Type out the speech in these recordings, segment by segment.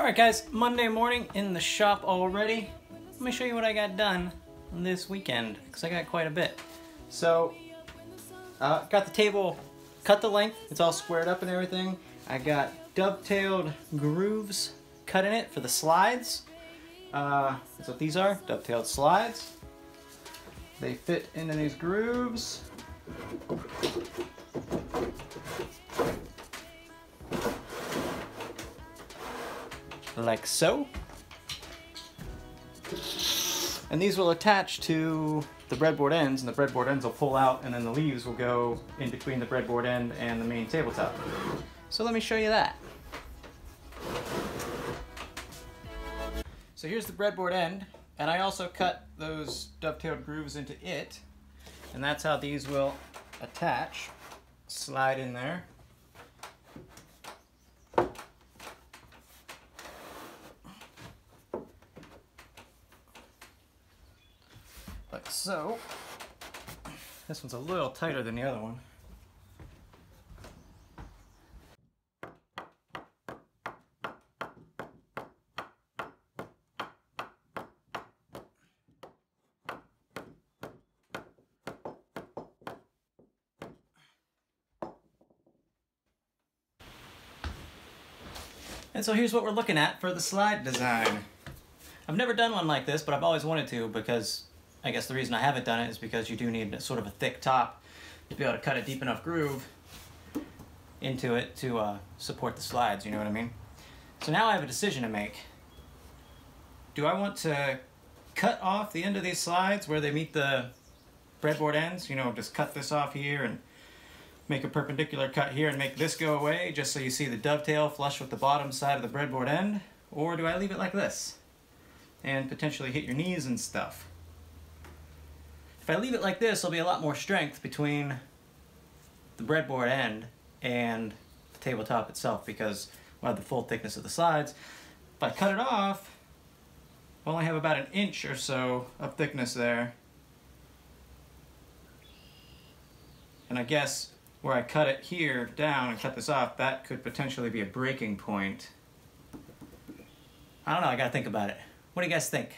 Alright guys, Monday morning in the shop already. Let me show you what I got done this weekend, because I got quite a bit. So, got the table cut the length, it's all squared up and everything. I got dovetailed grooves cut in it for the slides. That's what these are, dovetailed slides. They fit into these grooves. Like so. And these will attach to the breadboard ends, and the breadboard ends will pull out, and then the leaves will go in between the breadboard end and the main tabletop. So let me show you that. So here's the breadboard end, and I also cut those dovetailed grooves into it, and that's how these will attach. Slide in there. Like so. This one's a little tighter than the other one. And so here's what we're looking at for the slide design. I've never done one like this, but I've always wanted to, because I guess the reason I haven't done it is because you do need a sort of a thick top to be able to cut a deep enough groove into it to support the slides, you know what I mean? So now I have a decision to make. Do I want to cut off the end of these slides where they meet the breadboard ends? You know, just cut this off here and make a perpendicular cut here and make this go away just so you see the dovetail flush with the bottom side of the breadboard end? Or do I leave it like this and potentially hit your knees and stuff? If I leave it like this, there'll be a lot more strength between the breadboard end and the tabletop itself, because we'll have the full thickness of the sides. If I cut it off, I only have about 1 inch or so of thickness there. And I guess where I cut it here down and cut this off, that could potentially be a breaking point. I don't know, I gotta think about it. What do you guys think?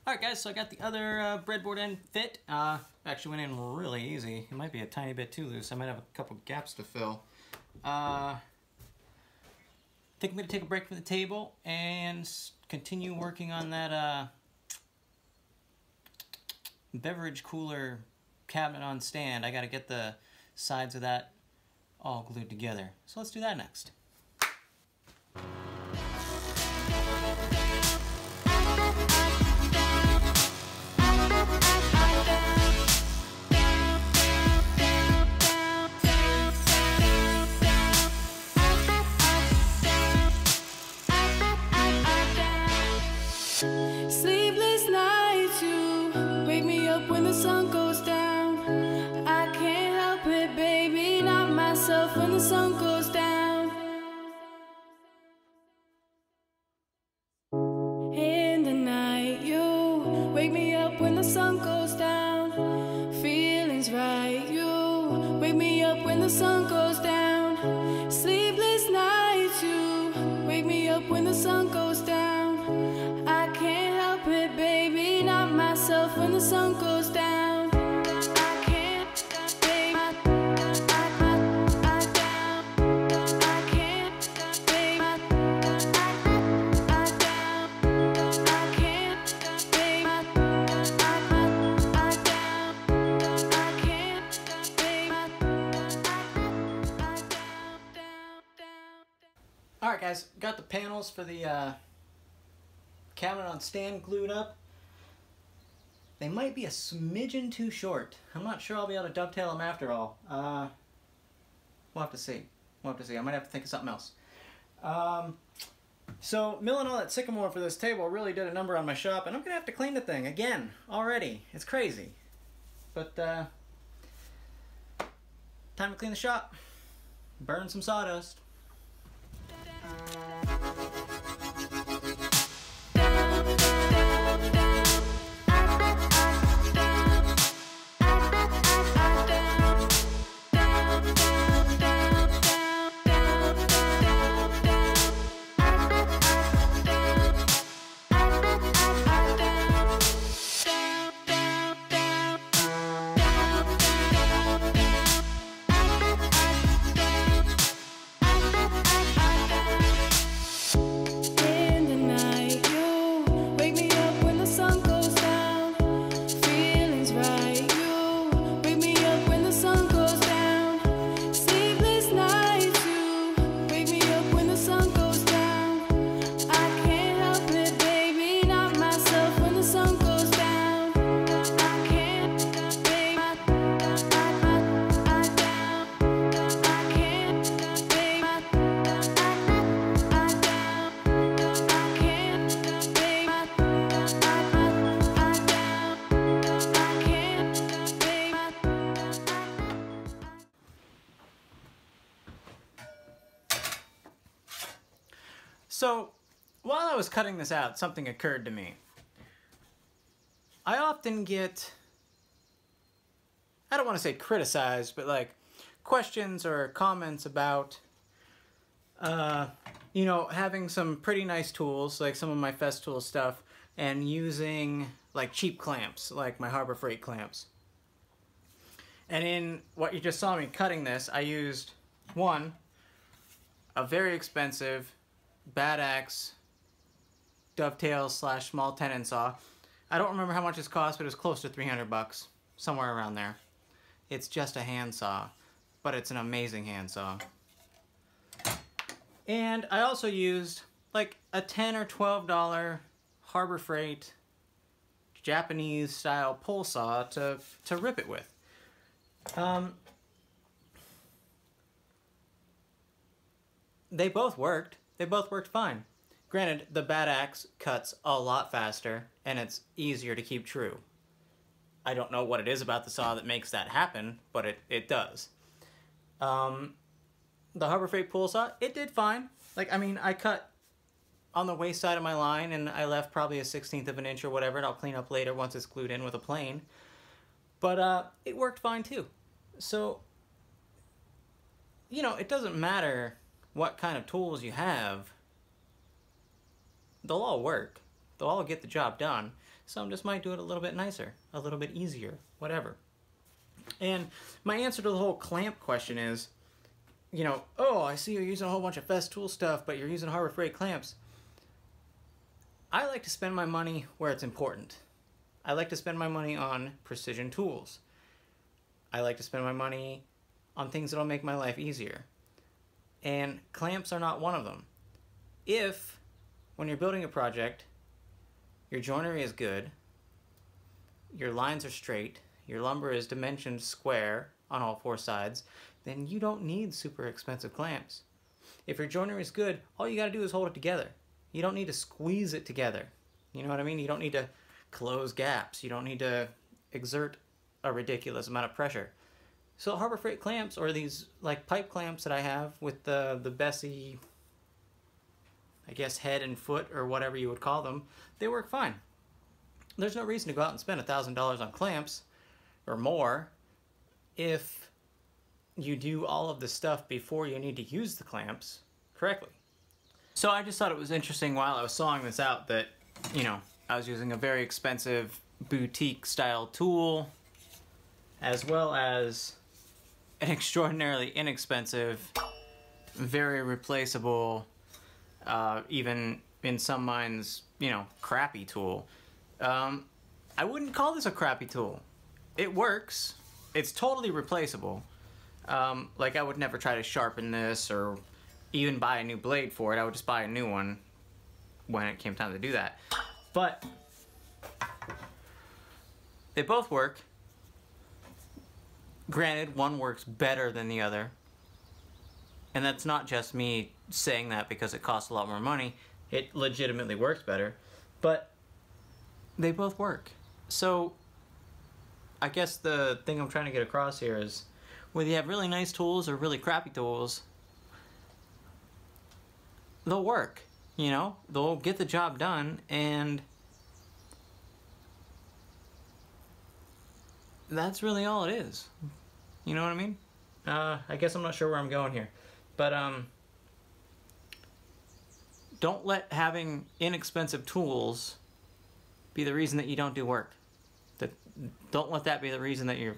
Alright guys, so I got the other breadboard end fit. Actually went in really easy. It might be a tiny bit too loose. I might have a couple gaps to fill. I think I'm going to take a break from the table and continue working on that beverage cooler cabinet on stand. I got to get the sides of that all glued together. So let's do that next. Sleepless nights, you wake me up when the sun goes down. I can't help it, baby, not myself when the sun goes down. In the night, you wake me up when the sun goes down. Feelings right, you wake me up when the sun goes down. Sleepless nights, you wake me up when the sun goes down. I can't help it, baby, not myself when the sun goes down. I can't, baby, I down. I can't, baby, I down. I can't, baby, I down. I can't, baby, Alright guys, got the panels for the cabinet on stand glued up. They might be a smidgen too short. I'm not sure I'll be able to dovetail them after all. We'll have to see. We'll have to see. I might have to think of something else. So milling all that sycamore for this table really did a number on my shop, and I'm gonna have to clean the thing again already. It's crazy. But time to clean the shop. Burn some sawdust. So, while I was cutting this out, something occurred to me. I often get, I don't want to say criticized, but like questions or comments about, you know, having some pretty nice tools, like some of my Festool stuff, and using like cheap clamps, like my Harbor Freight clamps. And in what you just saw me cutting this, I used, one, a very expensive Bad Axe dovetail / small tenon saw. I don't remember how much it's cost, but it was close to 300 bucks, somewhere around there. It's just a handsaw, but it's an amazing handsaw. And I also used like a $10 or $12 Harbor Freight Japanese style pole saw to rip it with. They both worked. They both worked fine. Granted, the Bad Axe cuts a lot faster, and it's easier to keep true. I don't know what it is about the saw that makes that happen, but it does. The Harbor Freight pool saw, it did fine. Like, I mean, I cut on the waist side of my line, and I left probably a 1/16 of an inch or whatever, and I'll clean up later once it's glued in with a plane. But it worked fine too. So, you know, it doesn't matter what kind of tools you have, they'll all work. They'll all get the job done. Some just might do it a little bit nicer, a little bit easier, whatever. And my answer to the whole clamp question is, you know, oh, I see you're using a whole bunch of Festool stuff, but you're using Harbor Freight clamps. I like to spend my money where it's important. I like to spend my money on precision tools. I like to spend my money on things that'll make my life easier. And clamps are not one of them. If, when you're building a project, your joinery is good, your lines are straight, your lumber is dimensioned square on all four sides, then you don't need super expensive clamps. If your joinery is good, all you gotta do is hold it together. You don't need to squeeze it together. You know what I mean? You don't need to close gaps. You don't need to exert a ridiculous amount of pressure. So Harbor Freight clamps, or these like pipe clamps that I have with the Bessie, I guess, head and foot or whatever you would call them, they work fine. There's no reason to go out and spend $1,000 on clamps or more if you do all of the stuff before you need to use the clamps correctly. So I just thought it was interesting while I was sawing this out that, you know, I was using a very expensive boutique style tool as well as an extraordinarily inexpensive, very replaceable, even in some minds, you know, crappy tool. I wouldn't call this a crappy tool. It works. It's totally replaceable. Like, I would never try to sharpen this or even buy a new blade for it. I would just buy a new one when it came time to do that. But they both work. Granted, one works better than the other. And that's not just me saying that because it costs a lot more money. It legitimately works better. But they both work. So I guess the thing I'm trying to get across here is whether you have really nice tools or really crappy tools, they'll work, you know? They'll get the job done, and that's really all it is. You know what I mean? I guess I'm not sure where I'm going here. But, don't let having inexpensive tools be the reason that you don't do work. Don't let that be the reason that you're,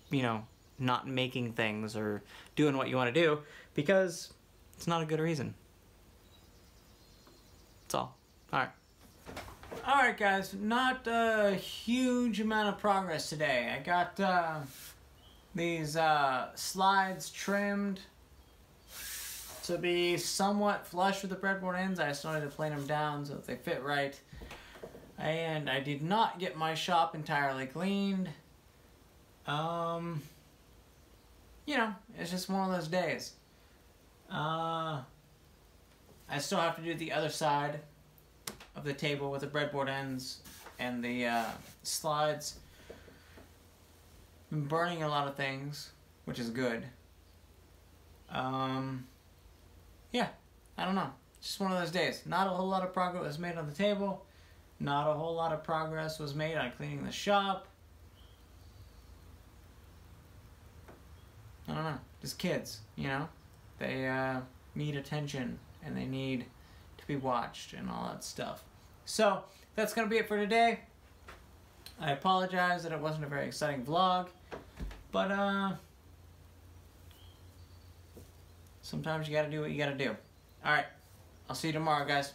you know, not making things or doing what you want to do, because it's not a good reason. That's all. Alright. Alright guys, not a huge amount of progress today. I got these slides trimmed to be somewhat flush with the breadboard ends. I still need to plane them down so that they fit right. And I did not get my shop entirely cleaned. You know, it's just one of those days. I still have to do the other side of the table with the breadboard ends and the slides. Been burning a lot of things, which is good. Yeah, I don't know. Just one of those days. Not a whole lot of progress was made on the table. Not a whole lot of progress was made on cleaning the shop. I don't know. Just kids, you know? They need attention and they need to be watched and all that stuff. So, that's going to be it for today. I apologize that it wasn't a very exciting vlog. But, sometimes you gotta do what you gotta do. Alright. I'll see you tomorrow, guys.